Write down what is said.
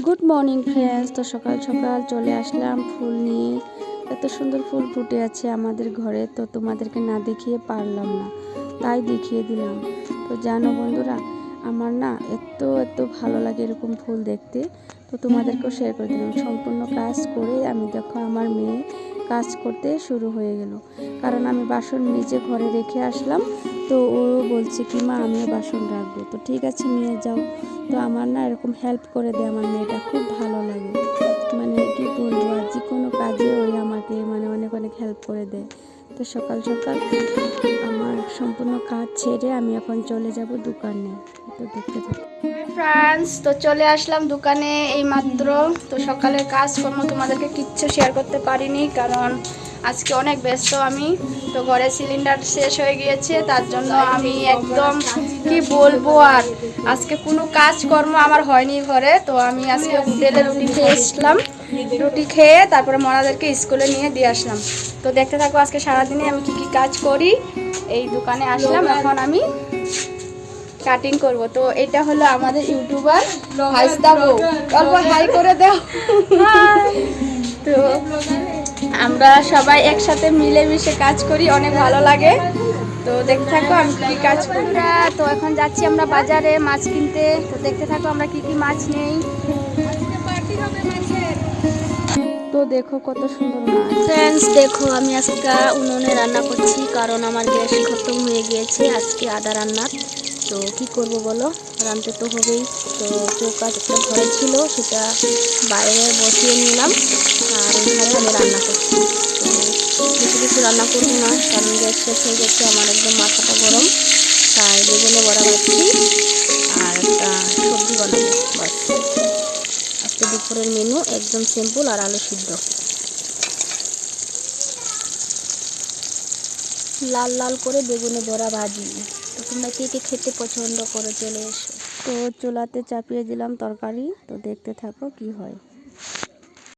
Good morning friends. তো সকাল সকাল চলে আসলাম ফুল নিয়ে। এত সুন্দর ফুল ফুটে আছে আমাদের ঘরে, তো তোমাদেরকে না দেখিয়ে পারলাম না, তাই দেখিয়ে দিলাম। তো জানো বন্ধুরা, আমার না এত ভালো লাগে এরকম ফুল দেখতে, তো তোমাদেরকেও শেয়ার করে দিলাম। সম্পূর্ণ কাজ করে আমি দেখো আমার মেয়ে কাজ করতে শুরু হয়ে গেল, কারণ আমি বাসন নিজে ঘরে রেখে আসলাম। তো ও বলছে কি মা আমিও বাসন রাখবো, তো ঠিক আছে নিয়ে যাও। তো আমার না এরকম হেল্প করে দেয় আমার মেয়েটা, খুব ভালো লাগে। মানে কি বলবো, আর যে কোনো কাজে ওই আমাকে মানে অনেক অনেক হেল্প করে দেয়। তো সকাল সকাল আমার সম্পূর্ণ কাজ ছেড়ে আমি এখন চলে যাব দোকানে। তো দেখতে থাকো ফ্রেন্ডস। তো চলে আসলাম দোকানে এই মাত্র। তো সকালের কাজকর্ম তোমাদেরকে কিচ্ছু শেয়ার করতে পারিনি, কারণ আজকে অনেক ব্যস্ত আমি। তো ঘরে সিলিন্ডার শেষ হয়ে গিয়েছে, তার জন্য আমি একদম কি বলবো, আর আজকে কোনো কাজকর্ম আমার হয়নি ঘরে। তো আমি আজকে হোটেলে রুটি খেয়ে এসলাম, রুটি খেয়ে তারপরে মনাদেরকে স্কুলে নিয়ে দিয়ে আসলাম। তো দেখতে থাকো আজকে সারাদিনে আমি কি কি কাজ করি। এই দোকানে আসলাম, এখন আমি কাটিং করব। তো এটা হলো আমাদের ইউটিউবার হাইস্তা বউ, অল্প হাই করে দাও। তো আমরা সবাই একসাথে মিলেমিশে কাজ করি, অনেক ভালো লাগে। তো দেখতে থাকো আমি কি কি কাজ করি। তো এখন যাচ্ছি আমরা বাজারে মাছ কিনতে। তো দেখতে থাকো আমরা কি কি মাছ নেই। তো দেখো কত সুন্দর মাছ। ফ্রেন্ডস দেখো আমি আজকে উনুনে রান্না করছি, কারণ আমার গ্যাস খতম হয়ে গিয়েছে আজকে আদা রান্নার। তো কি করব বলো, রাঁধতে তো হবেই। তো চৌকা একটা ঘরে ছিল, সেটা বাইরে বসিয়ে নিলাম, আর এখানে আমি রান্না করছি। তো বেশি কিছু রান্না করবো না, কারণ গ্যাস শেষ হয়ে গেছে আমার, একদম মাথাটা গরম। তাই বেগুনে বড়া ভাজছি আর একটা সবজি বানাবো, বাস। আজকে দুপুরের মেনু একদম সিম্পল, আর আলু সিদ্ধ। লাল লাল করে বেগুনে বড়া ভাজি। তো তোমরা কে কে খেতে পছন্দ করো চলে এসো। তো চুলাতে চাপিয়ে দিলাম তরকারি, তো দেখতে থাকো কি হয়।